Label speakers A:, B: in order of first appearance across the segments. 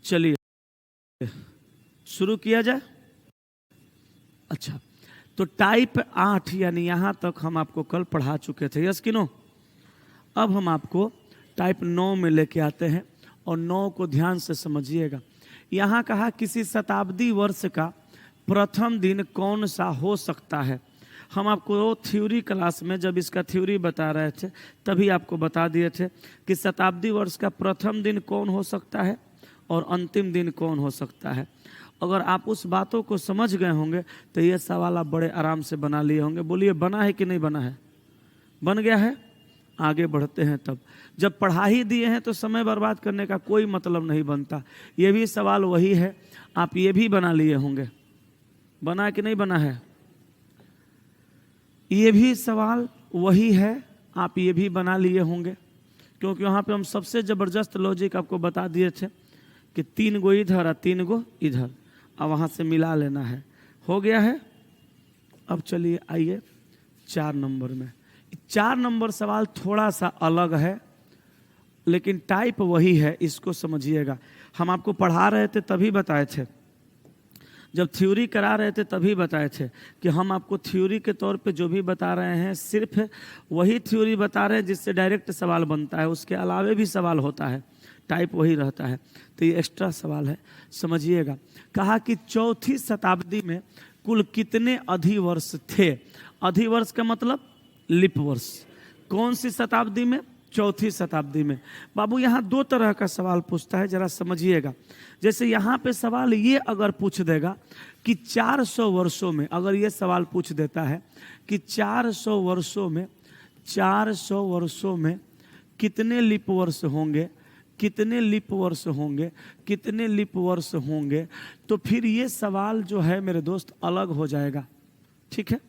A: चलिए शुरू किया जाए। अच्छा, तो टाइप 8 यानी यहाँ तक हम आपको कल पढ़ा चुके थे, यस कि नो। अब हम आपको टाइप 9 में लेके आते हैं और 9 को ध्यान से समझिएगा। यहाँ कहा किसी शताब्दी वर्ष का प्रथम दिन कौन सा हो सकता है। हम आपको थ्योरी क्लास में जब इसका थ्योरी बता रहे थे तभी आपको बता दिए थे कि शताब्दी वर्ष का प्रथम दिन कौन हो सकता है और अंतिम दिन कौन हो सकता है। अगर आप उस बातों को समझ गए होंगे तो ये सवाल आप बड़े आराम से बना लिए होंगे। बोलिए बना है कि नहीं बना है? बन गया है। आगे बढ़ते हैं। तब जब पढ़ा ही दिए हैं तो समय बर्बाद करने का कोई मतलब नहीं बनता। ये भी सवाल वही है, आप ये भी बना लिए होंगे। बना कि नहीं बना है? ये भी सवाल वही है, आप ये भी बना लिए होंगे, क्योंकि वहाँ पे हम सबसे ज़बरदस्त लॉजिक आपको बता दिए थे कि 3 गो इधर और 3 गो इधर, अब वहाँ से मिला लेना है। हो गया है। अब चलिए आइए 4 नंबर में। 4 नंबर सवाल थोड़ा सा अलग है लेकिन टाइप वही है, इसको समझिएगा। हम आपको पढ़ा रहे थे तभी बताए थे, जब थ्योरी करा रहे थे तभी बताए थे कि हम आपको थ्योरी के तौर पे जो भी बता रहे हैं सिर्फ वही थ्योरी बता रहे हैं जिससे डायरेक्ट सवाल बनता है, उसके अलावे भी सवाल होता है, टाइप वही रहता है। तो ये एक्स्ट्रा सवाल है, समझिएगा। कहा कि चौथी शताब्दी में कुल कितने अधिवर्ष थे। अधिवर्ष का मतलब लिप वर्ष। कौन सी शताब्दी में? चौथी शताब्दी में। बाबू यहाँ 2 तरह का सवाल पूछता है, जरा समझिएगा। जैसे यहाँ पे सवाल ये अगर पूछ देगा कि 400 वर्षों में, अगर ये सवाल पूछ देता है कि 400 वर्षों में कितने लिप वर्ष होंगे, कितने लिप वर्ष होंगे, कितने लिप वर्ष होंगे, तो फिर ये सवाल जो है मेरे दोस्त अलग हो जाएगा। ठीक है,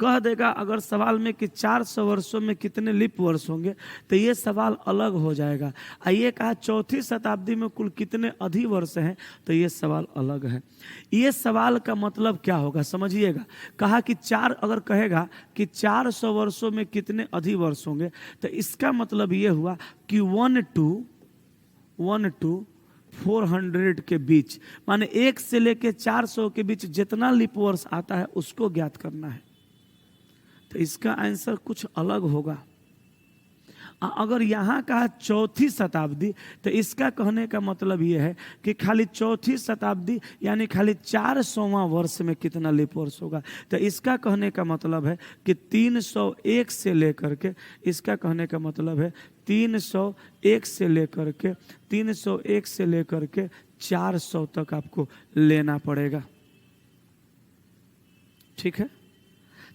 A: कह देगा अगर सवाल में कि 400 वर्षों में कितने लिप वर्ष होंगे तो ये सवाल अलग हो जाएगा। आइए कहा चौथी शताब्दी में कुल कितने अधिवर्ष हैं, तो ये सवाल अलग है। ये सवाल का मतलब क्या होगा समझिएगा। कहा कि अगर कहेगा कि 400 वर्षों में कितने अधिवर्ष होंगे तो इसका मतलब ये हुआ कि 1 to 400 के बीच, माने 1 से लेके 400 के बीच जितना लिप वर्ष आता है उसको ज्ञात करना है। तो इसका आंसर कुछ अलग होगा। अगर यहाँ कहा चौथी शताब्दी तो इसका कहने का मतलब ये है कि खाली चौथी शताब्दी यानी खाली 400वां वर्ष में कितना लिप वर्ष होगा। तो इसका कहने का मतलब है कि 301 से लेकर के, इसका कहने का मतलब है 301 से लेकर के 400 तक आपको लेना पड़ेगा। ठीक है,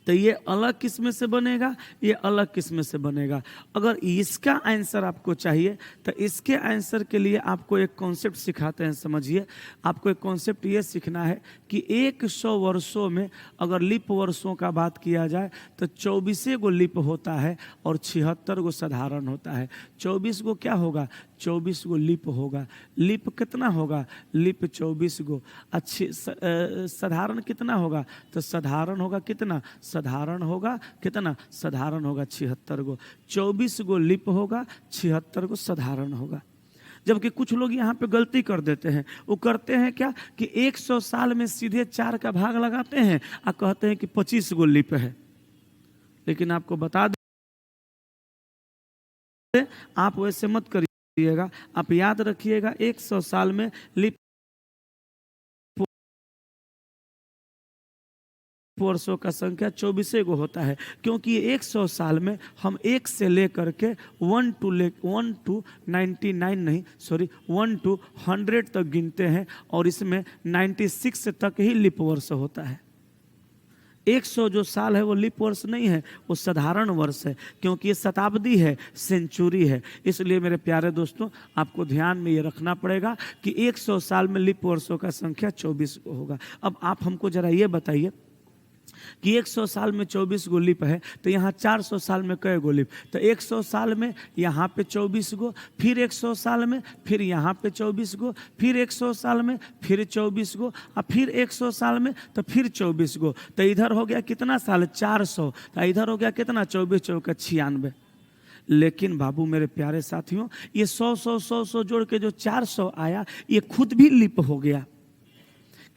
A: तो ये अलग किस्म से बनेगा, ये अलग किस्म से बनेगा। अगर इसका आंसर आपको चाहिए तो इसके आंसर के लिए आपको एक कॉन्सेप्ट सिखाते हैं, समझिए। आपको एक कॉन्सेप्ट ये सीखना है कि 100 वर्षों में अगर लिप वर्षों का बात किया जाए तो 24 गो लिप होता है और 76 गो साधारण होता है। 24 गो क्या होगा? 24 गो लिप होगा। लिप कितना होगा? लिप 24 गो। अच्छी साधारण कितना होगा? तो साधारण होगा कितना? साधारण होगा कितना? साधारण होगा 76 गो। 24 गो लिप होगा, 76 गो साधारण होगा। जबकि कुछ लोग यहाँ पे गलती कर देते हैं। वो करते हैं क्या कि 100 साल में सीधे 4 का भाग लगाते हैं और कहते हैं कि 25 गो लिप है। लेकिन आपको बता दें, आप वैसे मत करिएगा। आप याद रखिएगा 100 साल में लिप वर्षों का संख्या 24 गो होता है, क्योंकि 100 साल में हम 1 से लेकर के 1 to 99 नहीं, सॉरी 1 to 100 तक गिनते हैं और इसमें 96 तक ही लिप वर्ष होता है। 100 जो साल है वो लिप वर्ष नहीं है, वो साधारण वर्ष है, क्योंकि ये शताब्दी है, सेंचुरी है। इसलिए मेरे प्यारे दोस्तों आपको ध्यान में ये रखना पड़ेगा कि 100 साल में लिप वर्षों का संख्या 24 होगा। अब आप हमको जरा ये बताइए कि 100 साल में 24 गो लिप है तो यहाँ 400 साल में कै गो लिप? तो 100 साल में यहाँ पे 24 गो, फिर 100 साल में फिर यहाँ पे 24 गो, फिर 100 साल में फिर 24 गो, और फिर 100 साल में तो फिर 24 गो। तो इधर हो गया कितना साल? 400। तो इधर हो गया कितना? 24 चौका 96। लेकिन बाबू मेरे प्यारे साथियों, ये 100 जोड़ के जो 400 आया, ये खुद भी लिप हो गया।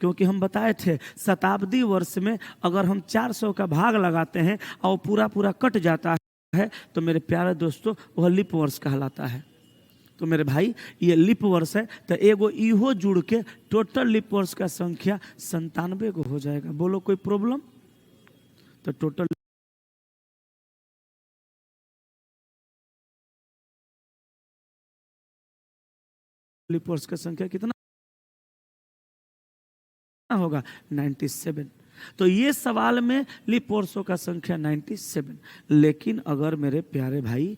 A: क्योंकि हम बताए थे शताब्दी वर्ष में अगर हम 400 का भाग लगाते हैं और पूरा पूरा कट जाता है तो मेरे प्यारे दोस्तों वह लिप वर्ष कहलाता है। तो मेरे भाई ये लिप वर्ष है, तो एगो इहो जुड़ के टोटल लिप वर्ष का संख्या 97 को हो जाएगा। बोलो कोई प्रॉब्लम? तो टोटल लिप वर्ष का संख्या कितना होगा? 97। तो ये सवाल में लिप वर्षों का संख्या 97। लेकिन अगर मेरे प्यारे भाई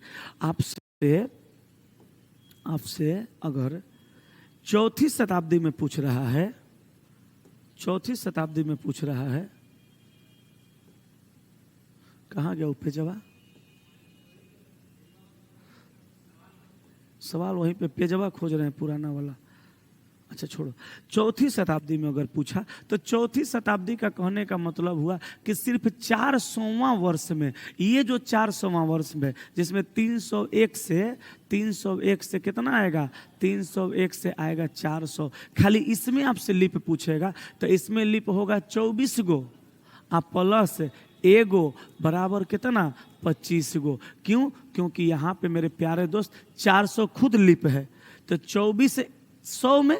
A: आपसे अगर चौथी शताब्दी में पूछ रहा है, चौथी शताब्दी में पूछ रहा है, कहां गया उपे जवाब? सवाल वहीं पे पेजवा खोज रहे हैं पुराना वाला। अच्छा छोड़ो, चौथी शताब्दी में अगर पूछा तो चौथी शताब्दी का कहने का मतलब हुआ कि सिर्फ 400वां वर्ष में, ये जो 400वां वर्ष में जिसमें 301 से कितना आएगा? 301 से आएगा 400, खाली इसमें आपसे लिप पूछेगा तो इसमें लिप होगा 24 गो, आप प्लस एगो बराबर कितना? 25 गो। क्यों? क्योंकि यहाँ पे मेरे प्यारे दोस्त 400 खुद लिप है, तो 24 100 में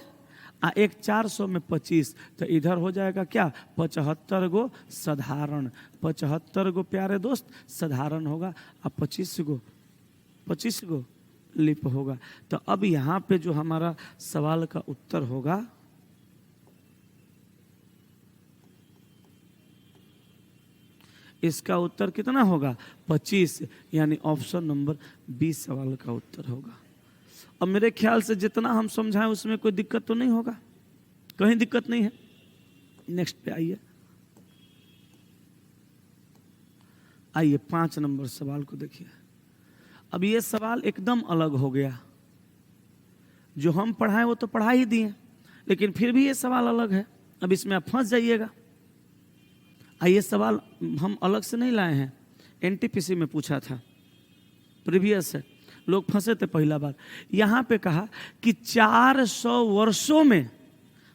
A: एक 400 में 25, तो इधर हो जाएगा क्या? 75 गो साधारण, 75 गो प्यारे दोस्त साधारण होगा, अब 25 गो लिप होगा। तो अब यहाँ पे जो हमारा सवाल का उत्तर होगा, इसका उत्तर कितना होगा? 25, यानी ऑप्शन नंबर 20 सवाल का उत्तर होगा। अब मेरे ख्याल से जितना हम समझाएं उसमें कोई दिक्कत तो नहीं होगा, कहीं दिक्कत नहीं है। नेक्स्ट पे आइए 5 नंबर सवाल को देखिए। अब ये सवाल एकदम अलग हो गया, जो हम पढ़ाए वो तो पढ़ा ही दिए, लेकिन फिर भी ये सवाल अलग है। अब इसमें आप फंस जाइएगा। ये सवाल हम अलग से नहीं लाए हैं, एनटीपीसी में पूछा था, प्रीवियस है, लोग फंसे थे पहला बार। यहां पे कहा कि 400 वर्षों में,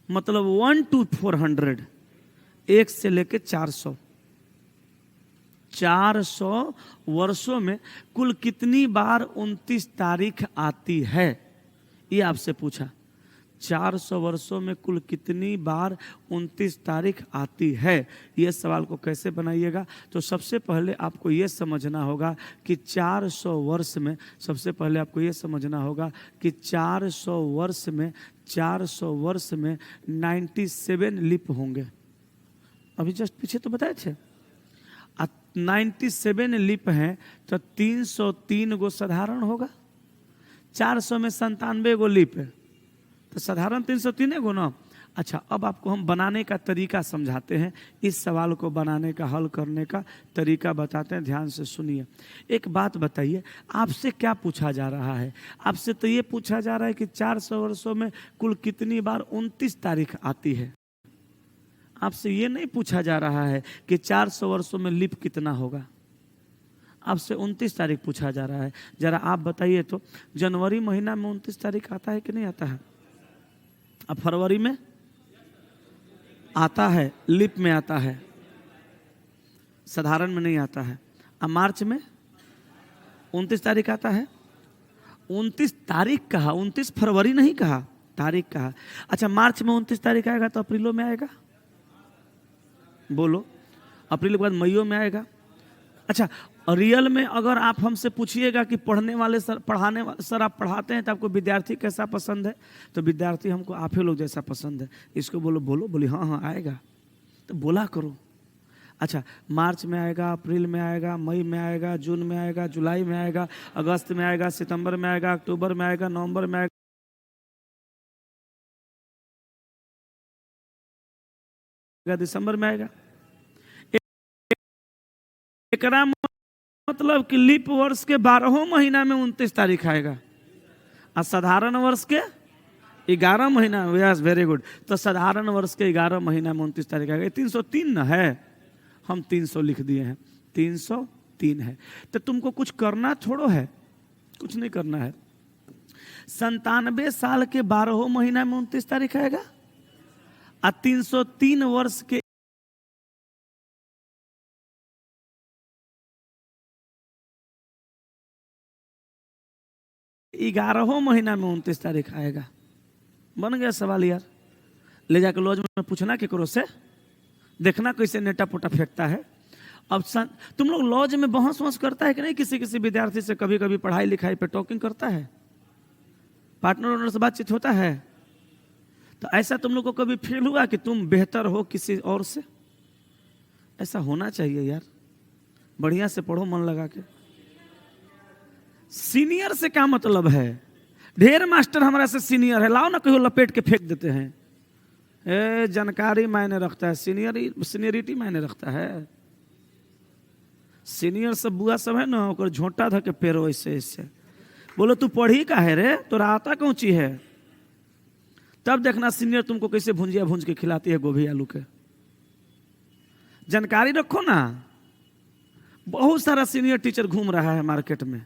A: मतलब 1 to 400, 1 से लेके 400 वर्षों में कुल कितनी बार 29 तारीख आती है, ये आपसे पूछा। 400 वर्षों में कुल कितनी बार 29 तारीख आती है, ये सवाल को कैसे बनाइएगा? तो सबसे पहले आपको ये समझना होगा कि 400 वर्ष में, सबसे पहले आपको ये समझना होगा कि 400 वर्ष में 97 लिप होंगे। अभी जस्ट पीछे तो बताए थे 97 लिप हैं, तो 303 गो साधारण होगा। 400 में 97 गो लिप है, तो साधारण 303 गो ना। अच्छा, अब आपको हम बनाने का तरीका समझाते हैं, इस सवाल को बनाने का, हल करने का तरीका बताते हैं, ध्यान से सुनिए। एक बात बताइए, आपसे क्या पूछा जा रहा है? आपसे तो ये पूछा जा रहा है कि 400 वर्षों में कुल कितनी बार 29 तारीख आती है। आपसे ये नहीं पूछा जा रहा है कि 400 वर्षों में लिप कितना होगा। आपसे 29 तारीख पूछा जा रहा है। जरा आप बताइए तो, जनवरी महीना में 29 तारीख आता है कि नहीं आता है? अब फरवरी में आता है, लिप में आता है, साधारण में नहीं आता है। अब मार्च में 29 तारीख आता है। 29 तारीख कहा, 29 फरवरी नहीं कहा, तारीख कहा। अच्छा, मार्च में 29 तारीख आएगा तो अप्रैलों में आएगा? बोलो, अप्रैल के बाद मईयों में आएगा। अच्छा, रियल में अगर आप हमसे पूछिएगा कि पढ़ने वाले सर, पढ़ाने वाले सर आप पढ़ाते हैं तो आपको विद्यार्थी कैसा पसंद है, तो विद्यार्थी हमको आप ही लोग जैसा पसंद है। इसको बोलो, बोली हाँ आएगा, तो बोला करो। अच्छा, मार्च में आएगा, अप्रैल में आएगा, मई में आएगा, जून में आएगा, जुलाई में आएगा, अगस्त में आएगा, सितंबर में आएगा, अक्टूबर में आएगा, नवंबर में आएगा, दिसंबर में आएगा। एकरा मतलब कि लीप वर्ष के 12 महीना में 29 तारीख आएगा, और साधारण वर्ष के 11 महीना। Yes, very good. तो साधारण वर्ष के 11 महीना में 29 तारीख आएगा। 303 न है, हम 300 लिख दिए हैं, 303 है। तो तुमको कुछ करना थोड़ो है, कुछ नहीं करना है। 97 साल के 12 महीना में 29 तारीख आएगा और 303 वर्ष के 11 महीना में 29 तारीख आएगा। बन गया सवाल यार। ले जाकर लॉज में पूछना केकरो से, देखना कैसे नेटा पोटा फेंकता है। अब तुम लोग लॉज में बहस वहस करता है कि नहीं? किसी किसी विद्यार्थी से कभी कभी पढ़ाई लिखाई पे टॉकिंग करता है, पार्टनर ओनर से बातचीत होता है। तो ऐसा तुम लोग को कभी फील हुआ कि तुम बेहतर हो किसी और से? ऐसा होना चाहिए यार। बढ़िया से पढ़ो मन लगा के। सीनियर से क्या मतलब है? ढेर मास्टर हमारा से सीनियर है, लाओ ना कहीं लपेट के फेंक देते हैं। जानकारी मायने रखता है, सीनियरिटी मायने रखता है। सीनियर सब बुआ सब है ना, ओकर झोंटा धके पेरो ऐसे ऐसे। बोलो तू पढ़ी का है रे, तो आता कौन ची है? तब देखना सीनियर तुमको कैसे भुंजिया भूंज के खिलाती है गोभी आलू के। जानकारी रखो ना। बहुत सारा सीनियर टीचर घूम रहा है मार्केट में।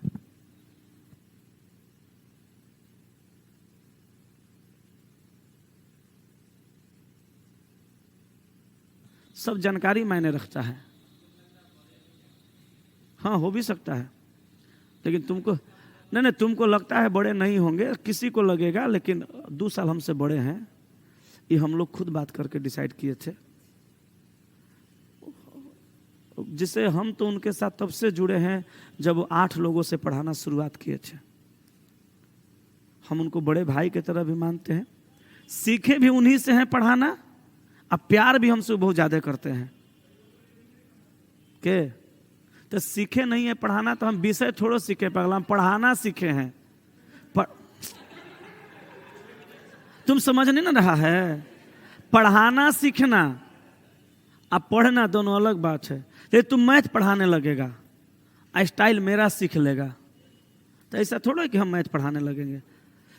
A: सब जानकारी मायने रखता है। हाँ हो भी सकता है, लेकिन तुमको नहीं तुमको लगता है बड़े नहीं होंगे, किसी को लगेगा, लेकिन 2 साल हमसे बड़े हैं। ये हम लोग खुद बात करके डिसाइड किए थे। जिसे हम तो उनके साथ तब से जुड़े हैं जब वो 8 लोगों से पढ़ाना शुरुआत किए थे। हम उनको बड़े भाई की तरह भी मानते हैं। सीखे भी उन्हीं से हैं पढ़ाना, अब प्यार भी हमसे बहुत ज्यादा करते हैं। के तो सीखे नहीं है पढ़ाना, तो हम विषय थोड़ो सीखे पगला, हम पढ़ाना सीखे हैं। तुम समझ नहीं ना रहा है? पढ़ाना सीखना अब पढ़ना दोनों अलग बात है। ये तुम मैथ पढ़ाने लगेगा, स्टाइल मेरा सीख लेगा, तो ऐसा थोड़ा है कि हम मैथ पढ़ाने लगेंगे।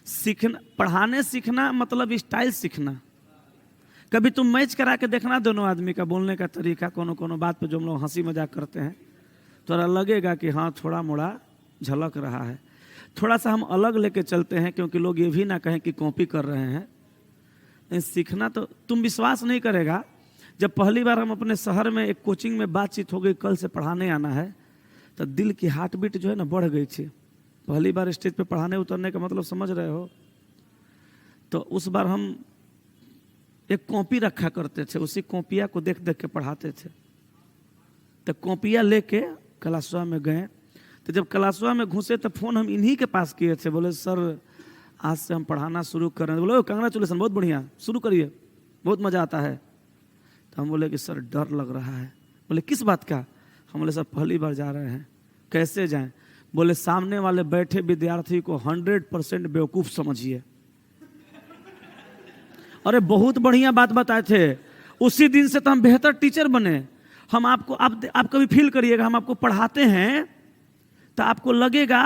A: सीखना, पढ़ाने सीखना मतलब स्टाइल सीखना। कभी तुम मैच करा के देखना दोनों आदमी का बोलने का तरीका, कोनो कोनो बात पे जो हम लोग हंसी मजाक करते हैं, थोड़ा लगेगा कि हाँ थोड़ा मोड़ा झलक रहा है। थोड़ा सा हम अलग लेके चलते हैं, क्योंकि लोग ये भी ना कहें कि कॉपी कर रहे हैं। नहीं, सीखना तो तुम विश्वास नहीं करेगा। जब पहली बार हम अपने शहर में एक कोचिंग में बातचीत हो गई, कल से पढ़ाने आना है, तो दिल की हार्ट बीट जो है ना बढ़ गई थी। पहली बार स्टेज पे पढ़ाने उतरने का मतलब समझ रहे हो। तो उस बार हम एक कॉपी रखा करते थे, उसी कॉपिया को देख देख के पढ़ाते थे। तो कॉपिया लेके क्लासवा में गए। तो जब क्लासवा में घुसे तो फोन हम इन्हीं के पास किए थे। बोले सर आज से हम पढ़ाना शुरू कर रहे हैं। बोले कांग्रेचुलेसन, बहुत बढ़िया, शुरू करिए, बहुत मजा आता है। तो हम बोले कि सर डर लग रहा है। बोले किस बात का? हम बोले सर पहली बार जा रहे हैं। कैसे जाएं? बोले सामने वाले बैठे विद्यार्थी को 100% बेवकूफ समझिए। अरे बहुत बढ़िया बात बताए थे। उसी दिन से तो हम बेहतर टीचर बने। हम आपको आप कभी फील करिएगा, हम आपको पढ़ाते हैं तो आपको लगेगा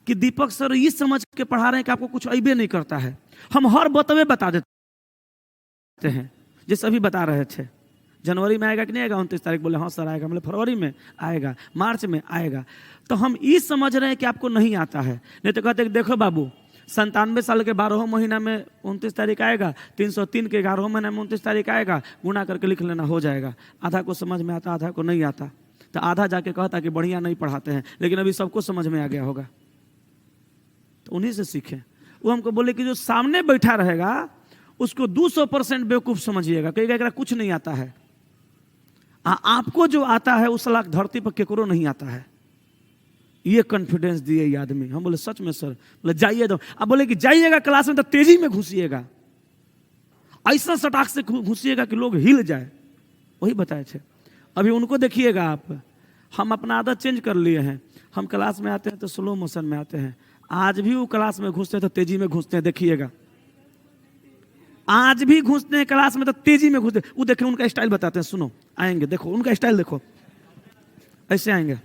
A: कि दीपक सर ये समझ के पढ़ा रहे हैं कि आपको कुछ अइबे नहीं करता है। हम हर बतवे बता देते हैं, जैसे अभी बता रहे थे। जनवरी में आएगा कि नहीं आएगा 29 तारीख? बोले हाँ सर आएगा। बोले फरवरी में आएगा, मार्च में आएगा। तो हम ये समझ रहे हैं कि आपको नहीं आता है। नहीं तो कहते देखो बाबू 97 साल के 12 महीना में 29 तारीख आएगा, 303 के 11 महीना में 29 तारीख आएगा, गुणा करके लिख लेना, हो जाएगा। आधा को समझ में आता, आधा को नहीं आता। तो आधा जाके कहता कि बढ़िया नहीं पढ़ाते हैं, लेकिन अभी सबको समझ में आ गया होगा। तो उन्हीं से सीखें। वो हमको बोले कि जो सामने बैठा रहेगा उसको 200% बेवकूफ समझिएगा, कहेगा एकरा कुछ नहीं आता है। आपको जो आता है उस लाख धरती पर केकरो नहीं आता है। ये कॉन्फिडेंस दिए ये आदमी। हम बोले सच में सर? बोले जाइए दो। अब बोले कि जाइएगा क्लास में तो तेजी में घुसिएगा, ऐसा सटाक से घुसिएगा कि लोग हिल जाए। वही बताए थे। अभी उनको देखिएगा आप। हम अपना आदत चेंज कर लिए हैं। हम क्लास में आते हैं तो स्लो मोशन में आते हैं। आज भी वो क्लास में घुसते हैं तो तेजी में घुसते हैं, देखिएगा। आज भी घुसते हैं क्लास में तो तेजी में घुसते। वो देखिए उनका स्टाइल बताते हैं, सुनो। आएंगे, देखो उनका स्टाइल देखो, ऐसे आएंगे।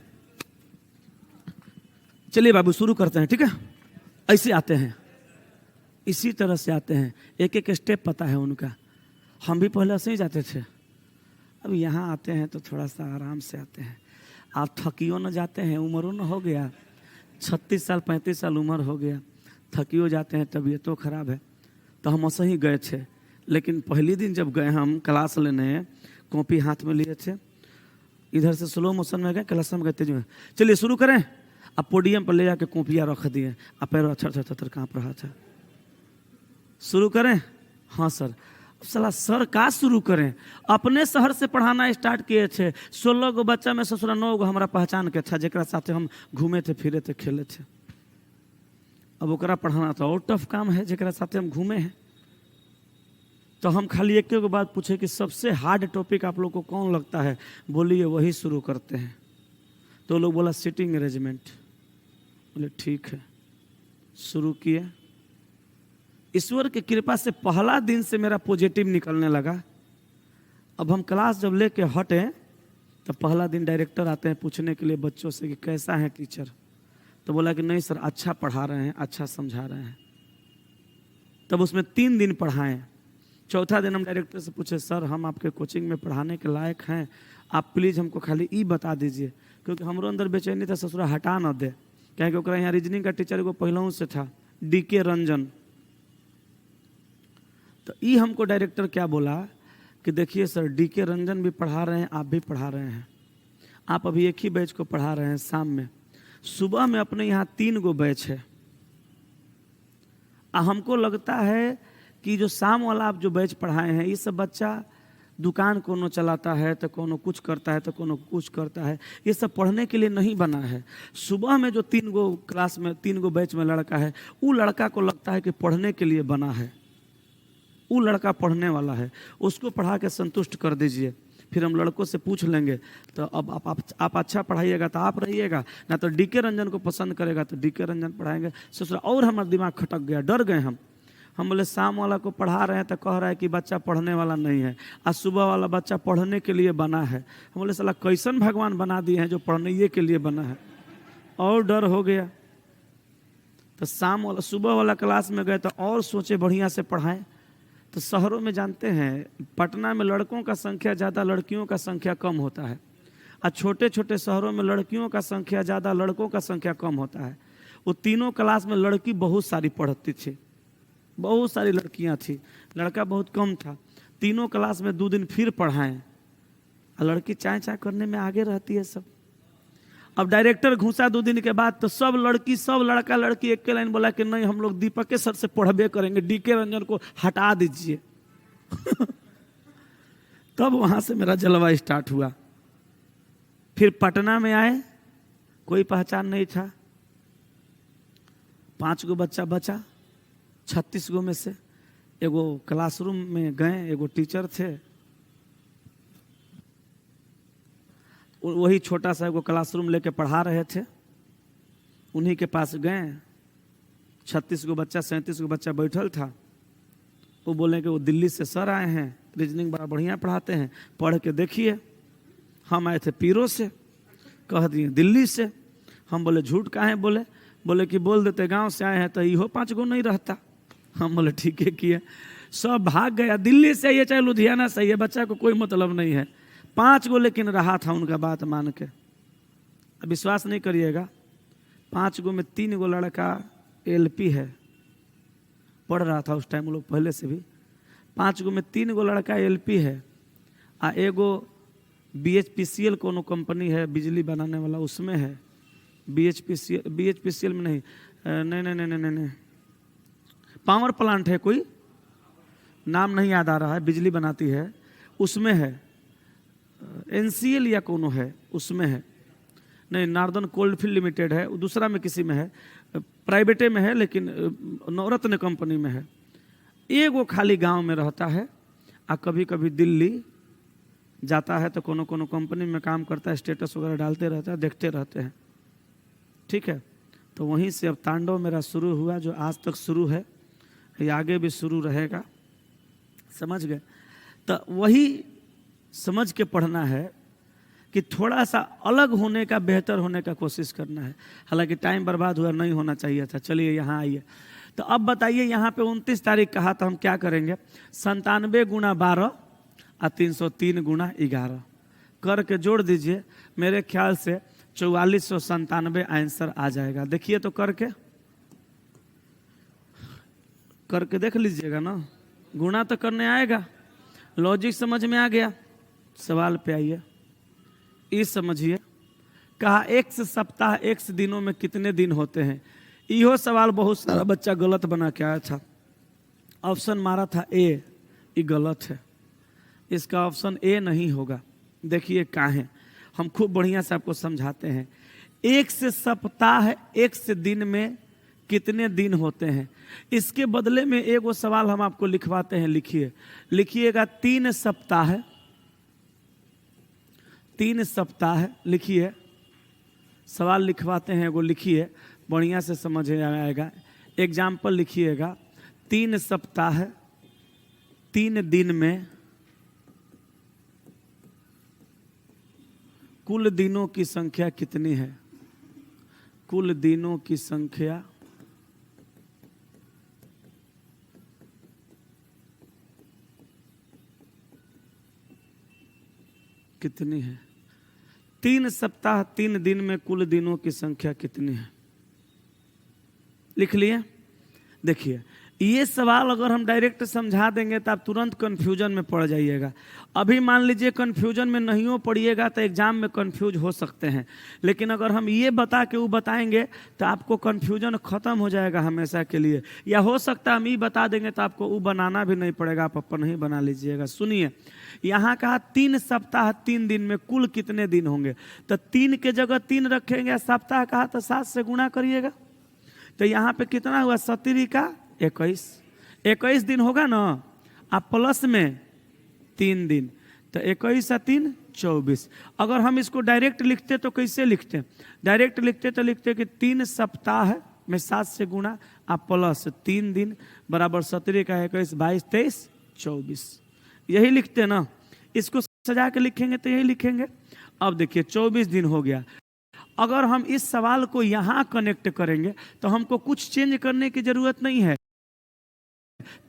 A: चलिए बाबू शुरू करते हैं, ठीक है? ऐसे आते हैं, इसी तरह से आते हैं। एक एक स्टेप पता है उनका। हम भी पहले ऐसे ही जाते थे। अब यहाँ आते हैं तो थोड़ा सा आराम से आते हैं। आप थकियो न जाते हैं, उम्र न हो गया, 36 साल 35 साल उम्र हो गया, थकियो जाते हैं, तबीयतों खराब है। तो हम ऐसे ही गए थे, लेकिन पहली दिन जब गए हम क्लास लेने, कॉपी हाथ में लिए थे, इधर से स्लो मोशन में गए, क्लास में गए तेज में, चलिए शुरू करें। अब पोडियम पर ले जाके कॉपियाँ रख दिए, अब पैर थर काँप रहा था। शुरू करें? हाँ सर। साला सर का शुरू करें, अपने शहर से पढ़ाना स्टार्ट किए थे। 16 गो बच्चा में 9 गो हमारा पहचान के था, जरा साथे हम घूमे थे, फिरे थे, खेले थे। अब ओकरा पढ़ाना तो और टफ काम है, जरा साथे हम घूमे हैं। तो हम खाली एक बात पूछे कि सबसे हार्ड टॉपिक आप लोग को कौन लगता है, बोलिए वही शुरू करते हैं। तो लोग बोला सिटिंग अरेंजमेंट। बोले ठीक है, शुरू किए। ईश्वर की कृपा से पहला दिन से मेरा पॉजिटिव निकलने लगा। अब हम क्लास जब लेके हटे तो पहला दिन डायरेक्टर आते हैं पूछने के लिए बच्चों से कि कैसा है टीचर। तो बोला कि नहीं सर, अच्छा पढ़ा रहे हैं, अच्छा समझा रहे हैं। तब उसमें 3 दिन पढ़ाएं। चौथा दिन हम डायरेक्टर से पूछे, सर हम आपके कोचिंग में पढ़ाने के लायक हैं, आप प्लीज़ हमको खाली ई बता दीजिए, क्योंकि हमरो अंदर बेचैनी था, ससुरा हटा न दे। क्या कि यहाँ रीजनिंग का टीचर को पहलों से था, DK रंजन। तो ई हमको डायरेक्टर क्या बोला कि देखिए सर, DK रंजन भी पढ़ा रहे हैं, आप भी पढ़ा रहे हैं, आप अभी एक ही बैच को पढ़ा रहे हैं शाम में, सुबह में अपने यहाँ 3 गो बैच है। हमको लगता है कि जो शाम वाला आप जो बैच पढ़ाए हैं, ये सब बच्चा दुकान कोनो चलाता है, तो कोनो कुछ करता है, तो कोनो कुछ करता है, ये सब पढ़ने के लिए नहीं बना है। सुबह में जो 3 गो क्लास में 3 गो बैच में लड़का है, वो लड़का को लगता है कि पढ़ने के लिए बना है, वो लड़का पढ़ने वाला है, उसको पढ़ा के संतुष्ट कर दीजिए। फिर हम लड़कों से पूछ लेंगे, तो अब आप अच्छा पढ़ाइएगा तो आप रहिएगा, ना तो DK रंजन को पसंद करेगा तो DK रंजन पढ़ाएंगे। ससुरा और हमारा दिमाग खटक गया, डर गए हम बोले शाम वाला को पढ़ा रहे हैं तो कह रहा है कि बच्चा पढ़ने वाला नहीं है, आज सुबह वाला बच्चा पढ़ने के लिए बना है। हम बोले साला कैसन भगवान बना दिए हैं जो पढ़ने के लिए बना है, और डर हो गया। तो शाम वाला सुबह वाला क्लास में गए तो और सोचे बढ़िया से पढ़ाएं। तो शहरों में जानते हैं, पटना में लड़कों का संख्या ज़्यादा, लड़कियों का संख्या कम होता है, और छोटे छोटे शहरों में लड़कियों का संख्या ज़्यादा, लड़कों का संख्या कम होता है। वो तीनों क्लास में लड़की बहुत सारी पढ़ती थी, बहुत सारी लड़कियां थी, लड़का बहुत कम था। तीनों क्लास में 2 दिन फिर पढ़ाएं, और लड़की चाय चाय करने में आगे रहती है सब। अब डायरेक्टर घुसा 2 दिन के बाद, तो सब लड़की सब लड़का लड़की एक के लाइन बोला कि नहीं, हम लोग दीपक के सर से पढ़बे करेंगे, DK रंजन को हटा दीजिए। तब वहां से मेरा जलवा स्टार्ट हुआ। फिर पटना में आए, कोई पहचान नहीं था, 5 गो बच्चा बचा 36 गो में से। एगो क्लासरूम में गए, एगो टीचर थे, वही छोटा सा एगो क्लासरूम लेके पढ़ा रहे थे, उन्हीं के पास गए। 36 गो बच्चा 37 गो बच्चा बैठल था। वो बोले कि वो दिल्ली से सर आए हैं, रीजनिंग बड़ा बढ़िया पढ़ाते हैं, पढ़ के देखिए। हम आए थे पीरो से, कह दिए दिल्ली से। हम बोले झूठ काहे बोले कि बोल देते गांव से आए हैं तो इहो 5 गो नहीं रहता। हम बोले ठीक है किए, सब भाग गया। दिल्ली से ये चाहे लुधियाना से, ये बच्चा को कोई मतलब नहीं है। 5 गो लेकिन रहा था उनका बात मान के। अब विश्वास नहीं करिएगा, 5 गो में 3 गो लड़का LP है, पढ़ रहा था उस टाइम, वो लोग पहले से भी। 5 गो में 3 गो लड़का LP है, आ एगो BHPCL कोनो कंपनी है बिजली बनाने वाला, उसमें है। BHPCL में नहीं, पावर प्लांट है, कोई नाम नहीं याद आ रहा है, बिजली बनाती है, उसमें है। NCL या कोनो है, उसमें है। नहीं, नॉर्दर्न कोल्डफील्ड लिमिटेड है, दूसरा में किसी में है, प्राइवेटे में है, लेकिन नवरत्न कंपनी में है। एगो खाली गांव में रहता है, आ कभी कभी दिल्ली जाता है तो कोनो कोनो कंपनी में काम करता है, स्टेटस वगैरह डालते रहता है, देखते रहते हैं। ठीक है, तो वहीं से अब तांडव मेरा शुरू हुआ, जो आज तक शुरू है, ये आगे भी शुरू रहेगा। समझ गए? तो वही समझ के पढ़ना है कि थोड़ा सा अलग होने का, बेहतर होने का कोशिश करना है। हालांकि टाइम बर्बाद हुआ, नहीं होना चाहिए था। चलिए यहाँ आइए। तो अब बताइए, यहाँ पे 29 तारीख कहा तो हम क्या करेंगे? 97 गुणा 12 और 303 गुणा 11 करके जोड़ दीजिए। मेरे ख्याल से 4497 आंसर आ जाएगा। देखिए तो करके देख लीजिएगा ना, गुणा तो करने आएगा। लॉजिक समझ में आ गया? सवाल पे आइए। ये समझिए, कहा x सप्ताह x दिनों में कितने दिन होते हैं। इहो सवाल बहुत सारा बच्चा गलत बना के आया था। ऑप्शन मारा था ए, ये गलत है। इसका ऑप्शन ए नहीं होगा। देखिए कहाँ है, हम खूब बढ़िया से आपको समझाते हैं। एक से सप्ताह एक से दिन में कितने दिन होते हैं। इसके बदले में एक वो सवाल हम आपको लिखवाते हैं। लिखिएगा 3 सप्ताह। 3 सप्ताह लिखिए, सवाल लिखवाते हैं वो लिखिए, बढ़िया से समझ आएगा। एग्जाम्पल लिखिएगा, 3 सप्ताह 3 दिन में कुल दिनों की संख्या कितनी है। कुल दिनों की संख्या कितनी है। 3 सप्ताह 3 दिन में कुल दिनों की संख्या कितनी है, लिख लिए। देखिए ये सवाल अगर हम डायरेक्ट समझा देंगे तो आप तुरंत कंफ्यूजन में पड़ जाइएगा। अभी मान लीजिए कंफ्यूजन में नहीं हो पड़िएगा तो एग्जाम में कंफ्यूज हो सकते हैं, लेकिन अगर हम ये बता के वो बताएंगे तो आपको कंफ्यूजन खत्म हो जाएगा हमेशा के लिए। या हो सकता है हम ये बता देंगे तो आपको वो बनाना भी नहीं पड़ेगा, आप अपन ही बना लीजिएगा। सुनिए, यहाँ कहा 3 सप्ताह 3 दिन में कुल कितने दिन होंगे, तो 3 के जगह 3 रखेंगे। सप्ताह कहा तो 7 से गुणा करिएगा, तो यहाँ पे कितना हुआ, 17 का 21 दिन होगा ना। आप प्लस में 3 दिन, तो 21 और 3 24। अगर हम इसको डायरेक्ट लिखते तो कैसे लिखते, डायरेक्ट लिखते तो लिखते कि 3 सप्ताह में 7 से गुणा आप प्लस 3 दिन बराबर 17 का 21 22 23 24, यही लिखते ना। इसको सजा के लिखेंगे तो यही लिखेंगे। अब देखिए 24 दिन हो गया। अगर हम इस सवाल को यहां कनेक्ट करेंगे तो हमको कुछ चेंज करने की जरूरत नहीं है।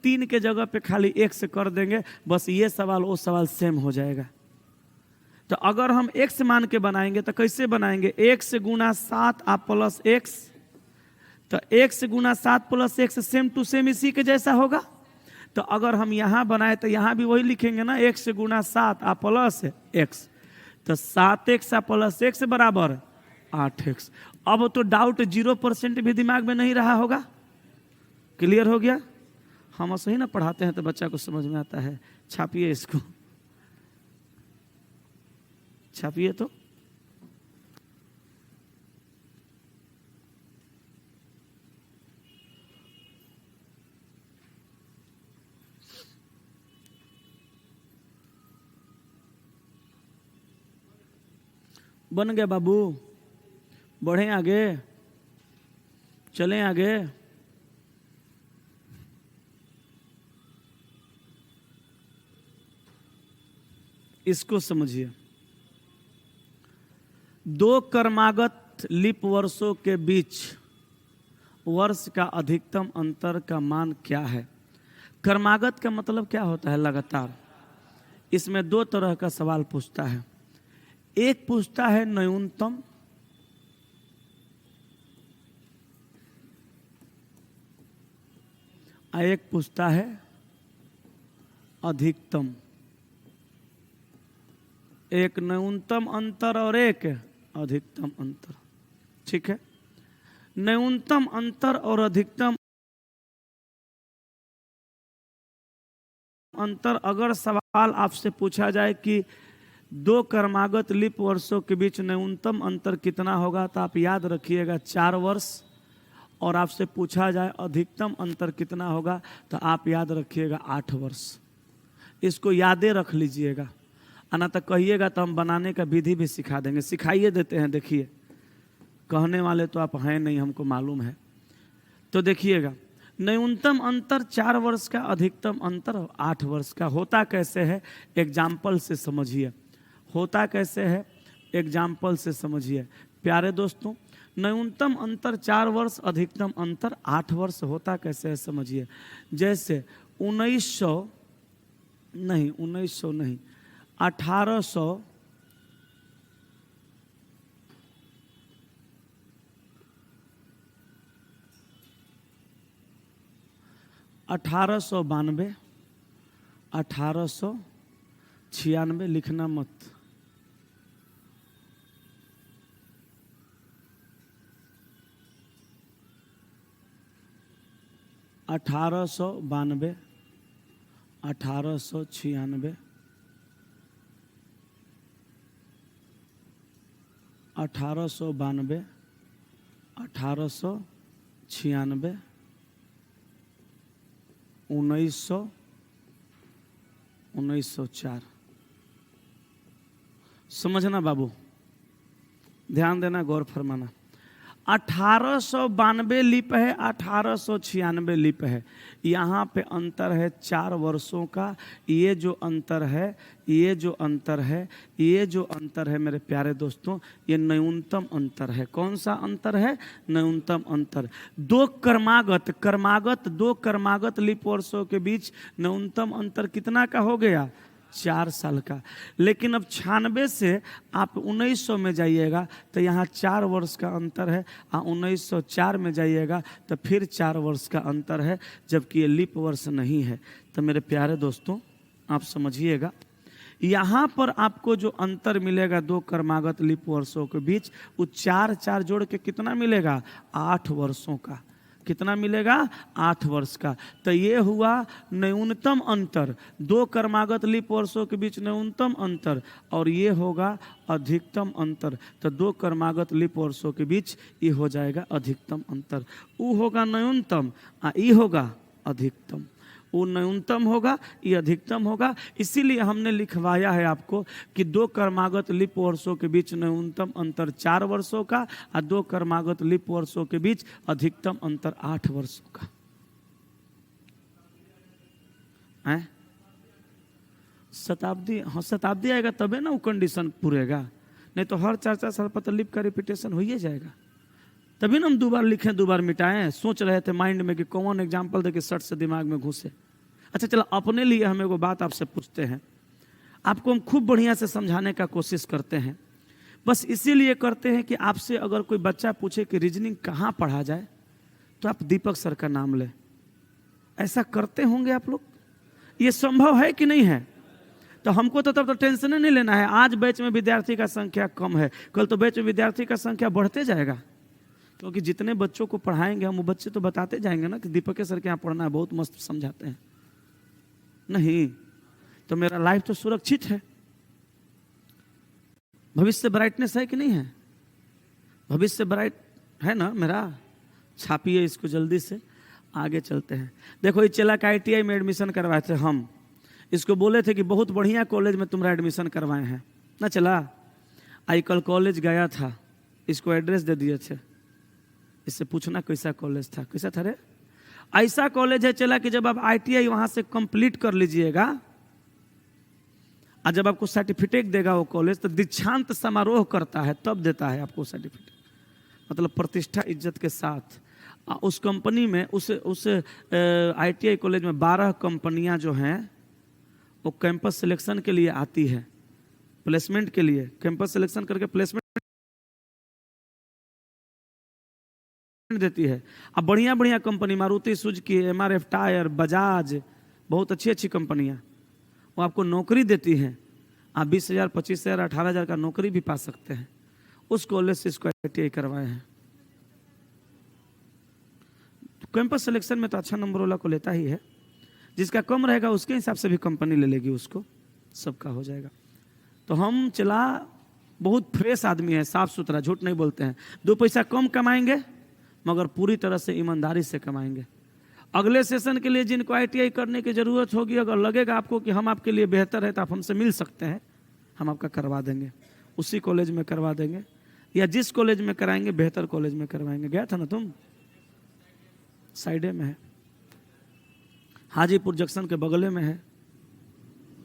A: 3 के जगह पे खाली 1 से कर देंगे, बस ये सवाल वो सवाल सेम हो जाएगा। तो अगर हम x मान के बनाएंगे तो कैसे बनाएंगे, 1 से गुना 7 आप प्लस x, तो 1 से गुना 7 plus x same to same इसी के जैसा होगा। तो अगर हम यहां बनाए तो यहां भी वही लिखेंगे ना, 1 से गुना 7 आप प्लस x, तो 7x आप प्लस x बराबर 8x। अब तो डाउट 0% भी दिमाग में नहीं रहा होगा। क्लियर हो गया। हम सही ना पढ़ाते हैं तो बच्चा को समझ में आता है। छापिए इसको, छापिए तो। बन गया बाबू, बढ़े आगे, चलें आगे। इसको समझिए, 2 क्रमागत लीप वर्षों के बीच वर्ष का अधिकतम अंतर का मान क्या है। क्रमागत का मतलब क्या होता है, लगातार। इसमें 2 तरह का सवाल पूछता है। एक पूछता है न्यूनतम, और एक पूछता है अधिकतम। एक न्यूनतम अंतर और एक अधिकतम अंतर, ठीक है। न्यूनतम अंतर और अधिकतम अंतर, अगर सवाल आपसे पूछा जाए कि 2 क्रमागत लीप वर्षों के बीच न्यूनतम अंतर कितना होगा, तो आप याद रखिएगा 4 वर्ष। और आपसे पूछा जाए अधिकतम अंतर कितना होगा, तो आप याद रखिएगा 8 वर्ष। इसको यादें रख लीजिएगा, आना तो कहिएगा तो हम बनाने का विधि भी सिखा देंगे, सिखाइए देते हैं। देखिए कहने वाले तो आप हैं नहीं, हमको मालूम है। तो देखिएगा, न्यूनतम अंतर 4 वर्ष का, अधिकतम अंतर 8 वर्ष का। होता कैसे है, एग्जाम्पल से समझिए। होता कैसे है, एग्जाम्पल से समझिए। प्यारे दोस्तों, न्यूनतम अंतर 4 वर्ष, अधिकतम अंतर 8 वर्ष होता कैसे है, समझिए। जैसे 1900 नहीं, 1800 1892, 1896, लिखना मत। 1892, 1896, 1892, 1896, 1900, 1904। समझना बाबू, ध्यान देना, गौर फरमाना। 1892 लीप है, 1896 लीप है। यहाँ पे अंतर है 4 वर्षों का। ये जो अंतर है, ये जो अंतर है, ये जो अंतर है मेरे प्यारे दोस्तों, ये न्यूनतम अंतर है। कौन सा अंतर है? न्यूनतम अंतर। 2 क्रमागत 2 क्रमागत लीप वर्षों के बीच न्यूनतम अंतर कितना का हो गया? 4 साल का। लेकिन अब 96 से आप 1900 में जाइएगा तो यहाँ 4 वर्ष का अंतर है, 1904 में जाइएगा तो फिर 4 वर्ष का अंतर है, जबकि ये लीप वर्ष नहीं है। तो मेरे प्यारे दोस्तों आप समझिएगा, यहाँ पर आपको जो अंतर मिलेगा 2 क्रमागत लीप वर्षों के बीच, वो 4 जोड़ के कितना मिलेगा? 8 वर्षों का। कितना मिलेगा? 8 वर्ष का। तो ये हुआ न्यूनतम अंतर, 2 क्रमागत लीप वर्षों के बीच न्यूनतम अंतर, और ये होगा अधिकतम अंतर। तो 2 क्रमागत लीप वर्षों के बीच ये हो जाएगा अधिकतम अंतर। वो होगा न्यूनतम, ये होगा अधिकतम। वो न्यूनतम होगा, ये अधिकतम होगा। इसीलिए हमने लिखवाया है आपको कि 2 क्रमागत लीप वर्षों के बीच न्यूनतम अंतर 4 वर्षों का, और 2 क्रमागत लीप वर्षों के बीच अधिकतम अंतर 8 वर्षों का है। शताब्दी, हाँ शताब्दी आएगा तबे ना वो कंडीशन पूरेगा, नहीं तो हर 4 साल पर तो लीप का रिपीटेशन हो ही जाएगा। तभी ना हम 2 बार लिखें 2 बार मिटाएं। सोच रहे थे माइंड में कि कौन एग्जाम्पल दे के सट से दिमाग में घुसे। अच्छा चलो, अपने लिए हम एगो बात आपसे पूछते हैं, आपको हम खूब बढ़िया से समझाने का कोशिश करते हैं। बस इसीलिए करते हैं कि आपसे अगर कोई बच्चा पूछे कि रीजनिंग कहाँ पढ़ा जाए, तो आप दीपक सर का नाम लें। ऐसा करते होंगे आप लोग? ये संभव है कि नहीं है? तो हमको तो तब तो टेंशन नहीं लेना है। आज बैच में विद्यार्थी का संख्या कम है, कल तो बैच में विद्यार्थी का संख्या बढ़ते जाएगा, क्योंकि जितने बच्चों को पढ़ाएंगे हम वो बच्चे तो बताते जाएंगे ना कि दीपक सर के यहाँ पढ़ना है, बहुत मस्त समझाते हैं। नहीं तो मेरा लाइफ तो सुरक्षित है, भविष्य ब्राइटनेस है कि नहीं है? भविष्य ब्राइट है ना मेरा। छापिए इसको जल्दी से, आगे चलते हैं। देखो ये चला का ITI में एडमिशन करवाए थे हम, इसको बोले थे कि बहुत बढ़िया कॉलेज में तुम्हारा एडमिशन करवाए हैं ना। चला आई कल कॉलेज गया था, इसको एड्रेस दे दिए थे, इससे पूछना कैसा कॉलेज था। कैसा था रे? ऐसा कॉलेज है चला कि जब आप ITI वहां से कंप्लीट कर लीजिएगा और जब आपको सर्टिफिकेट देगा वो कॉलेज, तो दीक्षांत समारोह करता है तब देता है आपको सर्टिफिकेट, मतलब प्रतिष्ठा इज्जत के साथ। उस कंपनी में उस ITI कॉलेज में 12 कंपनियां जो हैं वो कैंपस सिलेक्शन के लिए आती है, प्लेसमेंट के लिए। कैंपस सिलेक्शन करके प्लेसमेंट देती है। अब बढ़िया बढ़िया company, Maruti Suzuki, MRF tyre, Bajaj, बहुत अच्छी अच्छी कंपनियां, वो आपको नौकरी देती हैं। आप 20,000, 25,000, 18,000 का नौकरी भी पा सकते हैं। उस कॉलेज से इसको ITI करवाए हैं। कैंपस सिलेक्शन में तो अच्छा नंबर वाला को लेता ही है, जिसका कम रहेगा उसके हिसाब से भी कंपनी ले लेगी उसको, सबका हो जाएगा। तो हम चला बहुत फ्रेश आदमी है, साफ सुथरा, झूठ नहीं बोलते हैं। 2 पैसा कम कमाएंगे मगर पूरी तरह से ईमानदारी से कमाएंगे। अगले सेशन के लिए जिनको ITI करने की जरूरत होगी, अगर लगेगा आपको कि हम आपके लिए बेहतर है तो आप हमसे मिल सकते हैं, हम आपका करवा देंगे। उसी कॉलेज में करवा देंगे, या जिस कॉलेज में कराएंगे बेहतर कॉलेज में करवाएंगे। गया था ना तुम? साइडे में है, हाजीपुर जंक्शन के बगले में है,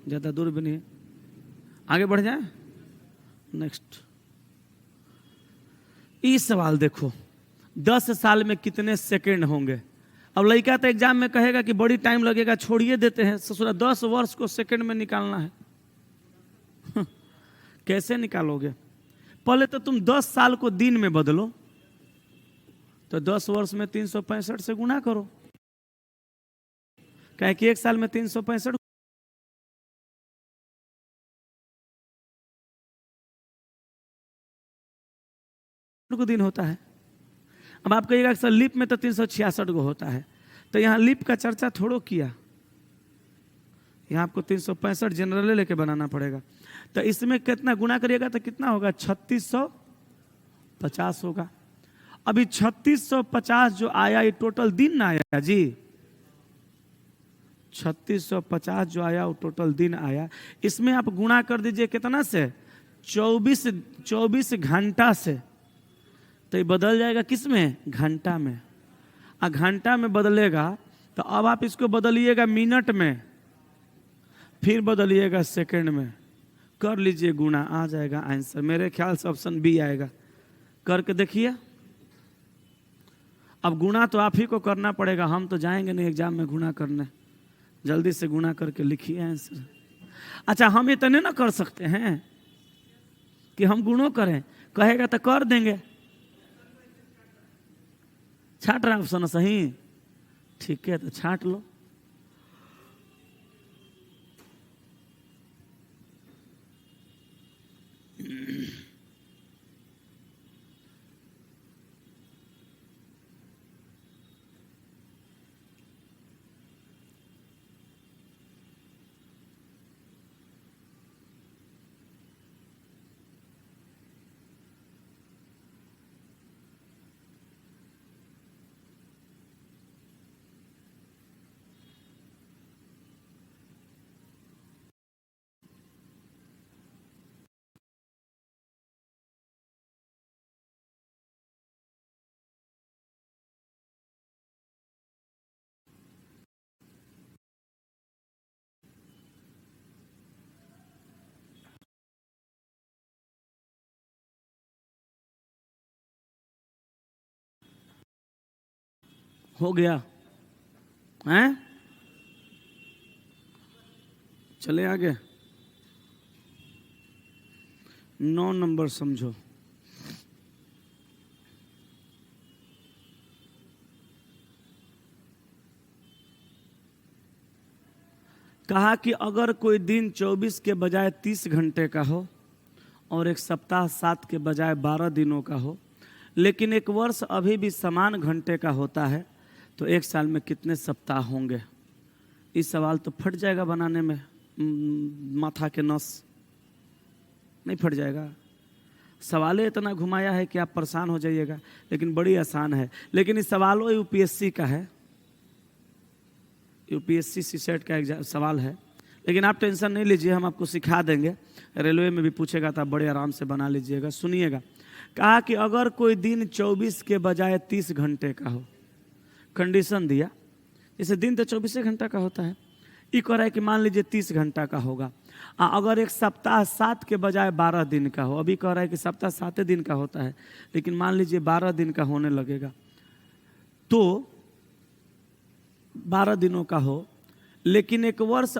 A: ज़्यादा दूर भी नहीं है। आगे बढ़ जाए, नेक्स्ट। ये सवाल देखो, 10 साल में कितने सेकंड होंगे? अब लड़का तो एग्जाम में कहेगा कि बड़ी टाइम लगेगा, छोड़िए देते हैं। ससुरा 10 वर्ष को सेकंड में निकालना है। कैसे निकालोगे? पहले तो तुम 10 साल को दिन में बदलो, तो 10 वर्ष में 365 से गुना करो। क्या कि एक साल में 365 को दिन होता है। अब आप कहिएगा सर लीप में तो 366 को होता है, तो यहाँ लीप का चर्चा थोड़ो किया, यहाँ आपको 365 जनरल लेके बनाना पड़ेगा। तो इसमें कितना गुना करिएगा तो कितना होगा, 3650 होगा। अभी 3650 जो आया ये टोटल दिन ना आया जी, 3650 जो आया वो टोटल दिन आया। इसमें आप गुणा कर दीजिए कितना से, 24 घंटा से, तो ये बदल जाएगा किस में, घंटा में। घंटा में बदलेगा तो अब आप इसको बदलिएगा मिनट में, फिर बदलिएगा सेकंड में, कर लीजिए गुणा, आ जाएगा आंसर। मेरे ख्याल से ऑप्शन बी आएगा, करके देखिए। अब गुणा तो आप ही को करना पड़ेगा, हम तो जाएंगे नहीं एग्जाम में गुणा करने। जल्दी से गुणा करके लिखिए आंसर। अच्छा हम इतने ना कर सकते हैं कि हम गुणों करें, कहेगा तो कर देंगे। छाट रहा ऑप्शन सही, ठीक है तो छाट लो। हो गया हैं, चले आगे। 9 नंबर समझो। कहा कि अगर कोई दिन 24 के बजाय 30 घंटे का हो और एक सप्ताह 7 के बजाय 12 दिनों का हो, लेकिन एक वर्ष अभी भी समान घंटे का होता है, तो एक साल में कितने सप्ताह होंगे। इस सवाल तो फट जाएगा बनाने में, माथा के नस नहीं फट जाएगा। सवाल इतना घुमाया है कि आप परेशान हो जाइएगा, लेकिन बड़ी आसान है। लेकिन इस सवालों यूपीएससी का है, यूपीएससी सीसेट का एग्जाम सवाल है, लेकिन आप टेंशन नहीं लीजिए, हम आपको सिखा देंगे। रेलवे में भी पूछेगा तो आप बड़े आराम से बना लीजिएगा। सुनिएगा, कहा कि अगर कोई दिन 24 के बजाय 30 घंटे का हो, कंडीशन दिया, जैसे दिन तो 24 घंटा का होता है, ये कह रहा है कि मान लीजिए 30 घंटा का होगा। अगर एक सप्ताह 7 के बजाय 12 दिन का हो, अभी कह रहा है कि सप्ताह 7 दिन का होता है, लेकिन मान लीजिए 12 दिन का होने लगेगा, तो 12 दिनों का हो, लेकिन एक वर्ष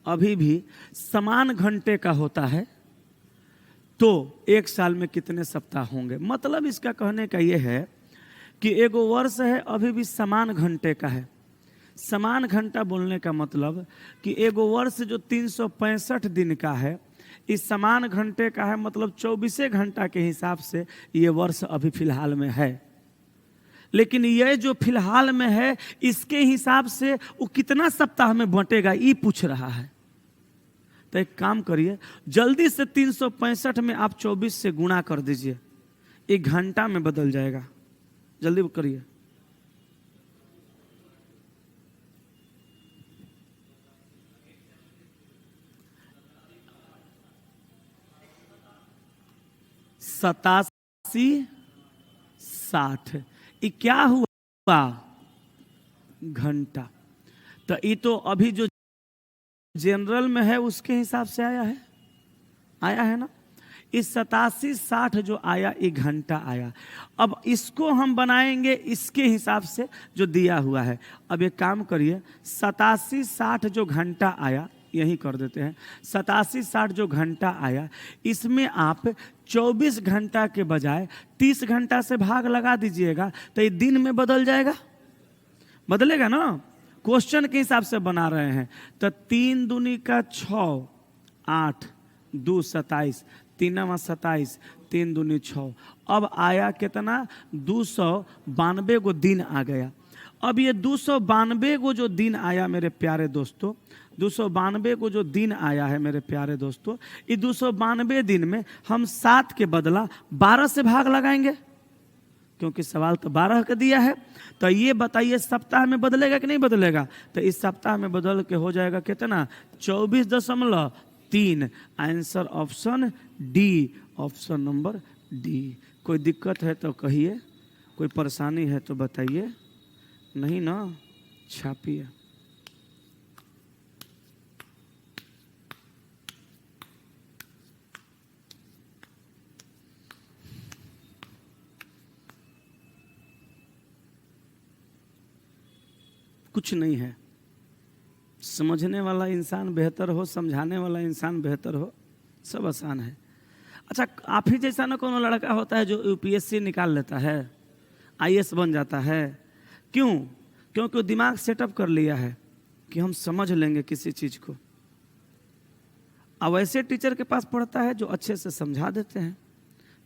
A: अभी भी समान घंटे का होता है, तो एक साल में कितने सप्ताह होंगे। मतलब इसका कहने का यह है कि एगो वर्ष है अभी भी समान घंटे का है। समान घंटा बोलने का मतलब कि एगो वर्ष जो 365 दिन का है, इस समान घंटे का है, मतलब 24 घंटा के हिसाब से ये वर्ष अभी फिलहाल में है। लेकिन ये जो फिलहाल में है इसके हिसाब से वो कितना सप्ताह में बंटेगा ये पूछ रहा है। तो एक काम करिए, जल्दी से 365 में आप 24 से गुणा कर दीजिए, एक घंटा में बदल जाएगा। जल्दी करिए। सतासी 60, ये क्या हुआ, घंटा। तो ये तो अभी जो जनरल में है उसके हिसाब से आया है ना। इस 87-60 जो आया ये घंटा आया। अब इसको हम बनाएंगे इसके हिसाब से जो दिया हुआ है। अब एक काम करिए, 87-60 जो घंटा आया, यही कर देते हैं, 87-60 जो घंटा आया, इसमें आप 24 घंटा के बजाय 30 घंटा से भाग लगा दीजिएगा, तो ये दिन में बदल जाएगा। बदलेगा ना, क्वेश्चन के हिसाब से बना रहे हैं। तो 3 दूनी का 6, 8, 2 27, 3 27, 3 दूनी 6। अब आया कितना, 292 गो दिन आ गया। अब ये 292 गो जो दिन आया मेरे प्यारे दोस्तों, 292 को जो दिन आया है मेरे प्यारे दोस्तों, ये 292 दिन में हम 7 के बदला 12 से भाग लगाएंगे, क्योंकि सवाल तो 12 का दिया है। तो ये बताइए सप्ताह में बदलेगा कि नहीं बदलेगा? तो इस सप्ताह में बदल के हो जाएगा कितना, 24.3। Answer option D, option number D. कोई दिक्कत है तो कहिए, कोई परेशानी है तो बताइए, नहीं ना छापिए। कुछ नहीं है, समझने वाला इंसान बेहतर हो, समझाने वाला इंसान बेहतर हो, सब आसान है। अच्छा, आप ही जैसा ना कोनो लड़का होता है जो यूपीएससी निकाल लेता है, आईएएस बन जाता है। क्यों? क्योंकि वो दिमाग सेटअप कर लिया है कि हम समझ लेंगे किसी चीज़ को। अब ऐसे टीचर के पास पढ़ता है जो अच्छे से समझा देते हैं,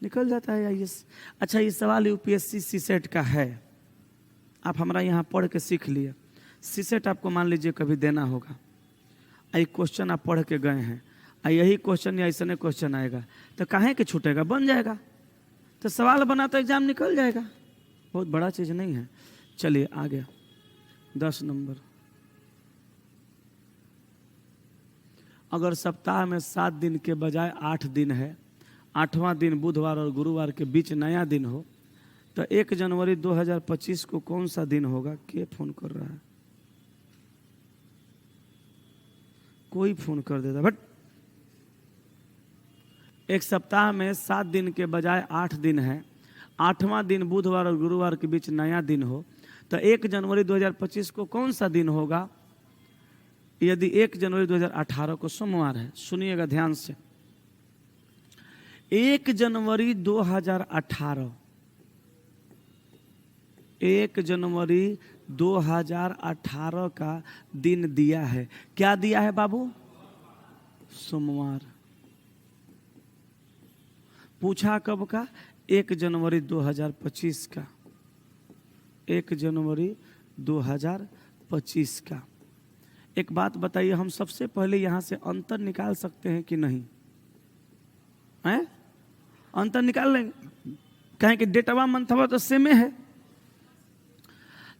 A: निकल जाता है आईएएस। अच्छा, ये सवाल यूपीएससी सीसेट का है, आप हमारा यहाँ पढ़ के सीख लिए। सीसेट आपको मान लीजिए कभी देना होगा, आई क्वेश्चन आप पढ़ के गए हैं, यही क्वेश्चन या ऐसा क्वेश्चन आएगा, तो काहे के छूटेगा, बन जाएगा। तो सवाल बना तो एग्जाम निकल जाएगा, बहुत बड़ा चीज़ नहीं है। चलिए आगे, 10 नंबर। अगर सप्ताह में 7 दिन के बजाय 8 दिन है, 8वां दिन बुधवार और गुरुवार के बीच नया दिन हो, तो 1 जनवरी 2025 को कौन सा दिन होगा? के फोन कर रहा है? कोई फोन कर देता, बट एक सप्ताह में 7 दिन के बजाय 8 दिन है, 8वां दिन बुधवार और गुरुवार के बीच नया दिन हो, तो 1 जनवरी 2025 को कौन सा दिन होगा? यदि 1 जनवरी 2018 को सोमवार है, सुनिएगा ध्यान से, 1 जनवरी 2018, 1 जनवरी 2018 का दिन दिया है। क्या दिया है बाबू? सोमवार। पूछा कब का? 1 जनवरी 2025 का, 1 जनवरी 2025 का। एक बात बताइए, हम सबसे पहले यहां से अंतर निकाल सकते हैं कि नहीं? हैं? अंतर निकाल लेंगे, कहें कि डेटवा मंथवा तो सेम है।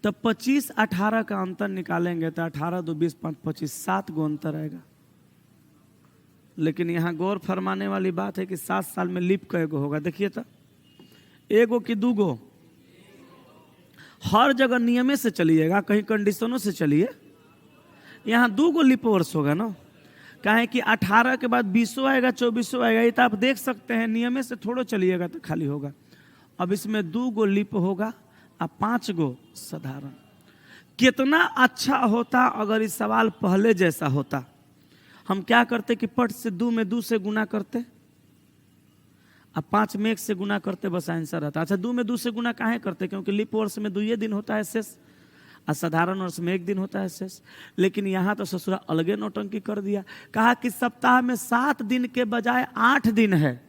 A: तो 25-18 का अंतर निकालेंगे तो 18 2 20 5 25, 7 गो अंतर आएगा। लेकिन यहाँ गौर फरमाने वाली बात है कि 7 साल में लीप कई गो होगा? देखिए तो, 1 गो कि 2 गो? हर जगह नियमे से चलिएगा, कहीं कंडीशनों से चलिए। यहाँ 2 गो लीप वर्ष होगा ना, कहें कि 18 के बाद 20 आएगा, 24 आएगा, ये तो आप देख सकते हैं, नियमे से थोड़ा चलिएगा तो खाली होगा। अब इसमें 2 गो लीप होगा और 5 गो साधारण। कितना अच्छा होता अगर इस सवाल पहले जैसा होता। हम क्या करते कि पट से 2 में 2 से गुना करते, अब 5 में 1 से गुना करते, बस आंसर आता। अच्छा, 2 में 2 से गुना काहे करते? क्योंकि लीप वर्ष में 2 दिन होता है शेष, और साधारण वर्ष में 1 दिन होता है शेष। लेकिन यहाँ तो ससुरा अलगे नौटंकी कर दिया, कहा कि सप्ताह में 7 दिन के बजाय 8 दिन है।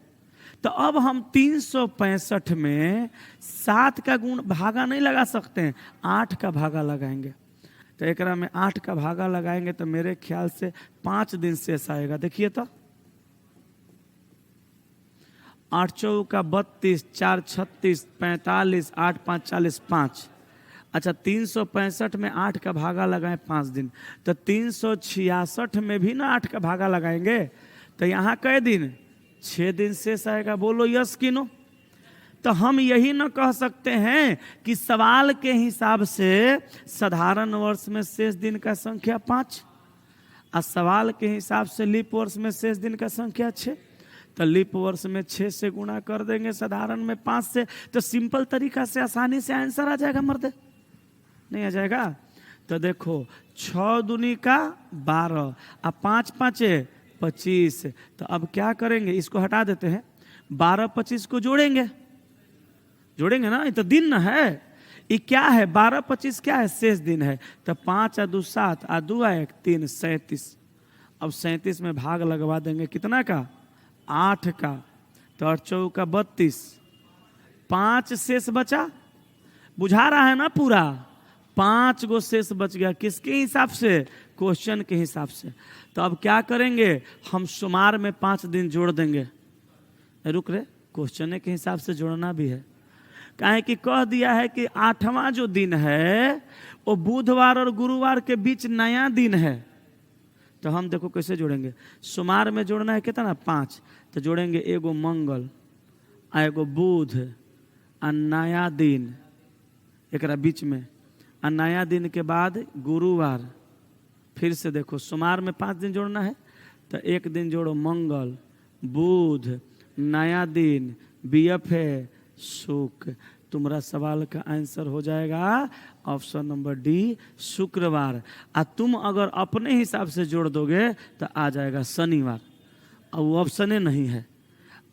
A: तो अब हम 365 में 7 का गुण भागा नहीं लगा सकते हैं, 8 का भागा लगाएंगे। तो एक में 8 का भागा लगाएंगे तो मेरे ख्याल से 5 दिन शेष आएगा। देखिए तो, 8 चौका 32, 4 36, 45, 8 5 40, 5। अच्छा, 365 में 8 का भागा लगाएं 5 दिन, तो 366 में भी ना 8 का भागा लगाएंगे, तो यहाँ कै दिन? 6 दिन शेष आएगा। बोलो यस कि नो? तो हम यही ना कह सकते हैं कि सवाल के हिसाब से साधारण वर्ष में शेष दिन का संख्या 5, और सवाल के हिसाब से लीप वर्ष में शेष दिन का संख्या 6। तो लीप वर्ष में 6 से गुणा कर देंगे, साधारण में 5 से, तो सिंपल तरीका से आसानी से आंसर आ जाएगा। मर्दे नहीं आ जाएगा? तो देखो, 6 दूनी का 12 और 5 5 25। तो अब क्या करेंगे, इसको हटा देते हैं, 12 25 को जोड़ेंगे, जोड़ेंगे ना, ये तो दिन ना है। ये क्या है? 12 25 क्या है? शेष दिन है। तो 5 आ 2 7 आ 2 आ 1 3 37। अब 37 में भाग लगवा देंगे कितना का? 8 का। तो 8 चौका 32, 5 शेष बचा। बुझा रहा है ना पूरा? 5 गो शेष बच गया। किसके हिसाब से? क्वेश्चन के हिसाब से। तो अब क्या करेंगे? हम शुमार में 5 दिन जोड़ देंगे। रुक रे, क्वेश्चन के हिसाब से जोड़ना भी है। काहे कि कह दिया है कि 8वां जो दिन है वो बुधवार और गुरुवार के बीच नया दिन है। तो हम देखो कैसे जोड़ेंगे। शुमार में जोड़ना है कितना? 5। तो जोड़ेंगे एगो मंगल आ एगो बुध आ नया दिन एक बीच में, आ नया दिन के बाद गुरुवार। फिर से देखो, शुमार में 5 दिन जोड़ना है तो एक दिन जोड़ो मंगल, बुध, नया दिन, बीएफ है शुक्र। तुम्हारा सवाल का आंसर हो जाएगा ऑप्शन नंबर डी, शुक्रवार। आ तुम अगर अपने हिसाब से जोड़ दोगे तो आ जाएगा शनिवार। अब वो ऑप्शन नहीं है।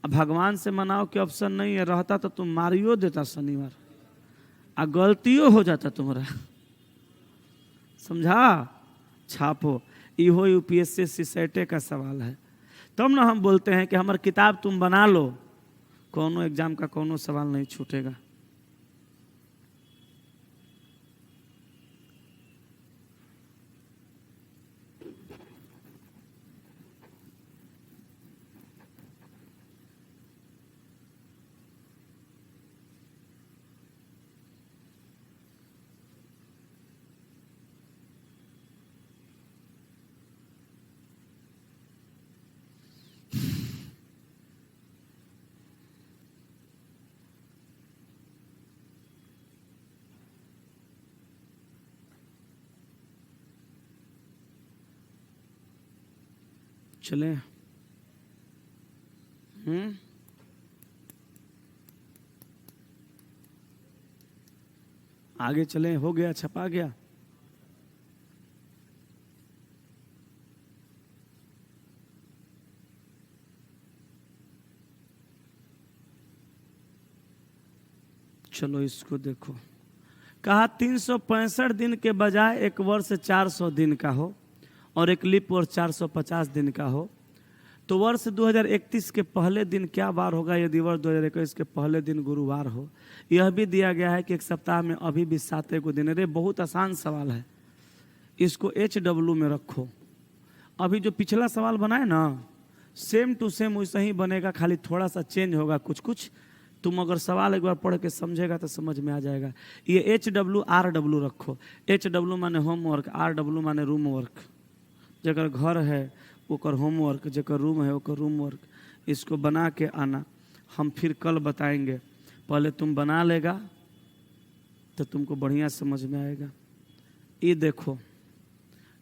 A: अब भगवान से मनाओ कि ऑप्शन नहीं है, रहता तो तुम मारियो देता शनिवार, आ गलतियों हो जाता तुम्हारा। समझा? छापो। इहो यूपीएससी सीसेटे का सवाल है। तब ना हम बोलते हैं कि हमारी किताब तुम बना लो, कोनो एग्जाम का कोनो सवाल नहीं छूटेगा। चले आगे चले। हो गया, छपा गया। चलो इसको देखो। कहा 365 दिन के बजाय एक वर्ष 400 दिन का हो और एक लीप वर्ष 450 दिन का हो, तो वर्ष 2031 के पहले दिन क्या बार होगा यदि वर्ष 2021 के पहले दिन गुरुवार हो। यह भी दिया गया है कि एक सप्ताह में अभी भी 7 को दिन। अरे बहुत आसान सवाल है, इसको HW में रखो। अभी जो पिछला सवाल बनाए ना, सेम टू सेम वैसा ही बनेगा, खाली थोड़ा सा चेंज होगा कुछ कुछ। तुम अगर सवाल एक बार पढ़ के समझेगा तो समझ में आ जाएगा। ये HW RW रखो। HW माने होमवर्क, RW माने रूम वर्क। जगह घर है ओकर होमवर्क, जगह रूम है ओकर रूम वर्क। इसको बना के आना, हम फिर कल बताएंगे। पहले तुम बना लेगा तो तुमको बढ़िया समझ में आएगा। ये देखो,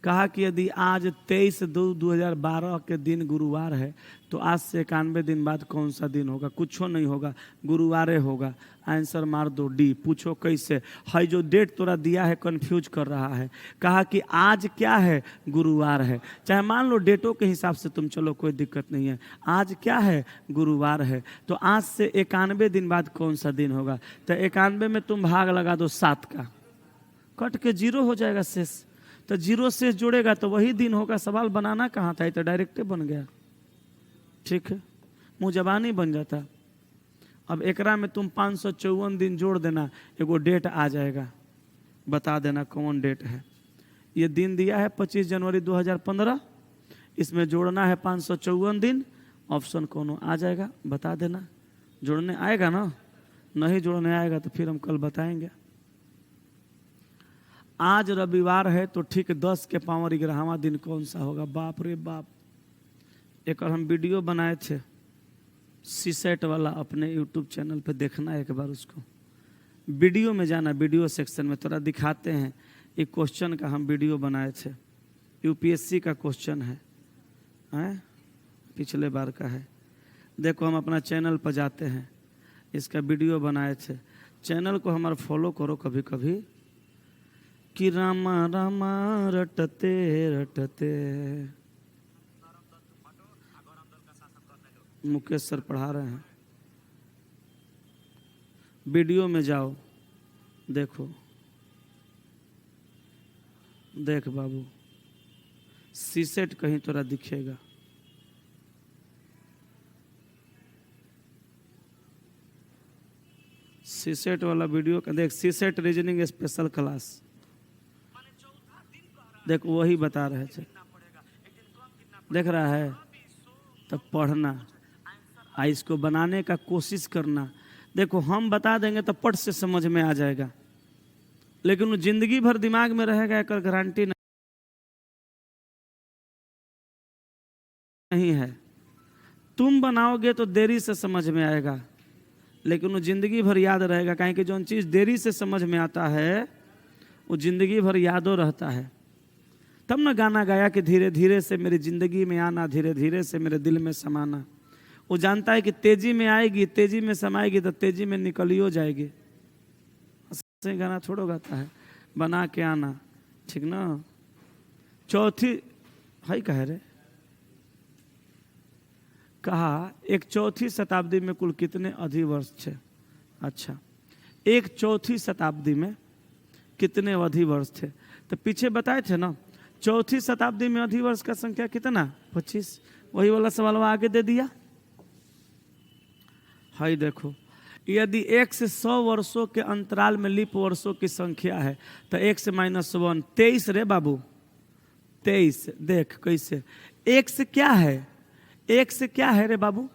A: कहा कि यदि आज 23/2/2012 के दिन गुरुवार है तो आज से 91 दिन बाद कौन सा दिन होगा? कुछ नहीं होगा, गुरुवारे होगा। आंसर मार दो डी। पूछो कैसे? है जो डेट तोरा दिया है कंफ्यूज कर रहा है। कहा कि आज क्या है? गुरुवार है। चाहे मान लो डेटों के हिसाब से तुम चलो, कोई दिक्कत नहीं है। आज क्या है? गुरुवार है। तो आज से 91 दिन बाद कौन सा दिन होगा? तो 91 में तुम भाग लगा दो 7 का, कट के 0 हो जाएगा शेष। तो 0 से जोड़ेगा तो वही दिन होगा। सवाल बनाना कहाँ था? ये तो डायरेक्टे बन गया। ठीक है, मुँह जबानी बन जाता। अब एकरा में तुम 554 दिन जोड़ देना, एगो डेट आ जाएगा। बता देना कौन डेट है। ये दिन दिया है 25 जनवरी 2015, इसमें जोड़ना है 554 दिन। ऑप्शन कौन आ जाएगा बता देना। जोड़ने आएगा ना? नहीं जोड़ने आएगा तो फिर हम कल बताएंगे। आज रविवार है तो ठीक 10 के पावर 11वां दिन कौन सा होगा? बाप रे बाप, एक हम वीडियो बनाए थे सीसेट वाला, अपने यूट्यूब चैनल पे देखना एक बार उसको। वीडियो में जाना, वीडियो सेक्शन में थोड़ा दिखाते हैं। एक क्वेश्चन का हम वीडियो बनाए थे, यूपीएससी का क्वेश्चन है, पिछले बार का है। देखो हम अपना चैनल पर जाते हैं, इसका वीडियो बनाए थे। चैनल को हमारा फॉलो करो कभी कभी। कि रामा रामा रटते रटते, मुकेश सर पढ़ा रहे हैं। वीडियो में जाओ, देखो, देख बाबू, सीसेट कहीं तोरा दिखेगा। सीसेट वाला वीडियो का देख, सीसेट रीजनिंग स्पेशल क्लास, देख वही बता रहे थे। देख रहा है, तब पढ़ना, इसको बनाने का कोशिश करना। देखो हम बता देंगे तो पट से समझ में आ जाएगा, लेकिन वो जिंदगी भर दिमाग में रहेगा, एक गारंटी नहीं है। तुम बनाओगे तो देरी से समझ में आएगा, लेकिन वो जिंदगी भर याद रहेगा। कहीं कि जो चीज़ देरी से समझ में आता है वो जिंदगी भर यादो रहता है। तब ना गाना गाया कि धीरे धीरे से मेरी जिंदगी में आना, धीरे धीरे से मेरे दिल में समाना। वो जानता है कि तेजी में आएगी, तेजी में समाएगी तो तेजी में निकलियो जाएगी। ऐसे गाना थोड़ा गाता है, बना के आना, ठीक ना। चौथी है कह रहे, कहा एक चौथी शताब्दी में कुल कितने अधिवर्ष थे। अच्छा, एक चौथी शताब्दी में कितने अधिवर्ष थे, तो पीछे बताए थे ना। चौथी शताब्दी में अधिवर्ष का संख्या कितना, 25। वही वाला सवाल आगे दे दिया। हाई देखो, यदि 1 से 100 वर्षों के अंतराल में लीप वर्षों की संख्या है तो 1 से -1 23 रे बाबू, 23। देख कैसे, 1 से क्या है, 1 से क्या है रे बाबू,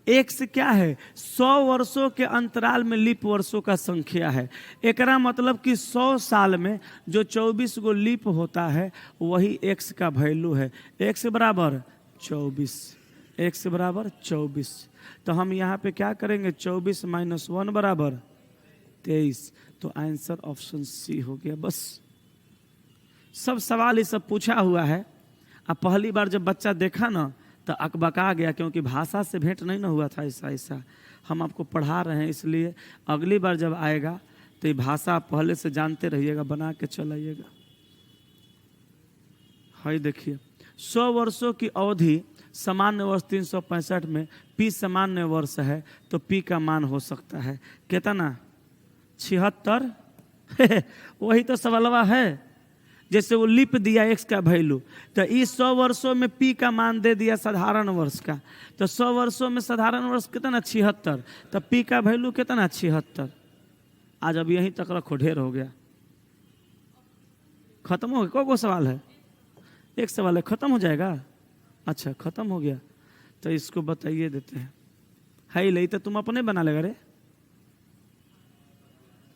A: 1 से क्या है, 100 वर्षों के अंतराल में लीप वर्षों का संख्या है। एकरा मतलब कि 100 साल में जो 24 गो लीप होता है वही x का वैल्यू है। x बराबर 24, x बराबर 24। तो हम यहाँ पे क्या करेंगे, 24 - 1 बराबर 23। तो आंसर ऑप्शन सी हो गया। बस सब सवाल ये सब पूछा हुआ है। अब पहली बार जब बच्चा देखा ना तो अकबका गया, क्योंकि भाषा से भेंट नहीं ना हुआ था। ऐसा हम आपको पढ़ा रहे हैं, इसलिए अगली बार जब आएगा तो ये भाषा पहले से जानते रहिएगा, बना के चलाइएगा। हाई देखिए, 100 वर्षों की अवधि सामान्य वर्ष 365 में पी सामान्य वर्ष है तो पी का मान हो सकता है कितना, 76। वही तो सवालवा है। जैसे वो लिप दिया x का वैल्यू, तो इस 100 वर्षों में p का मान दे दिया साधारण वर्ष का। तो 100 वर्षों में साधारण वर्ष कितना, 76। तो p का वैल्यू कितना, 76। आज अब यहीं तक रखो, ढेर हो गया, खत्म हो गया। को सवाल है, एक सवाल है, खत्म हो जाएगा। अच्छा खत्म हो गया, तो इसको बताइए देते हैं। है ले तो तुम अपने बना लेगा रे।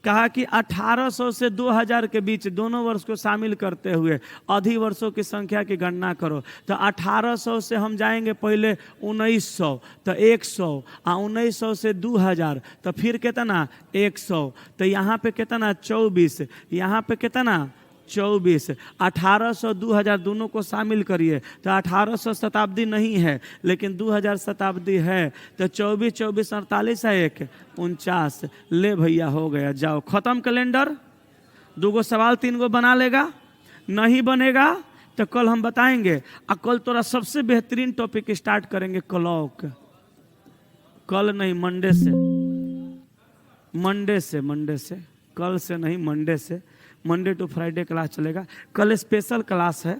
A: कहा कि 1800 से 2000 के बीच दोनों वर्ष को शामिल करते हुए अधिवर्षों की संख्या की गणना करो। तो 1800 से हम जाएंगे पहले 1900, तो 100, 1900 से 2000, तो फिर कितना 100, तो यहाँ पे कितना 24, यहाँ पे कितना 24। 1800 2000 दोनों को शामिल करिए तो 1800 शताब्दी नहीं है, लेकिन 2000 शताब्दी है। तो 24 24 48 है, 1 49। ले भैया हो गया, जाओ खत्म कैलेंडर। 2 गो सवाल 3 गो बना लेगा, नहीं बनेगा तो कल हम बताएंगे। और कल तोरा सबसे बेहतरीन टॉपिक स्टार्ट करेंगे क्लॉक। कल नहीं, मंडे से, मंडे से, कल से नहीं, मंडे से। मंडे टू फ्राइडे क्लास चलेगा। कल स्पेशल क्लास है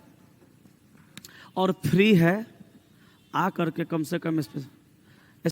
A: और फ्री है, आ करके कम से कम स्पेशल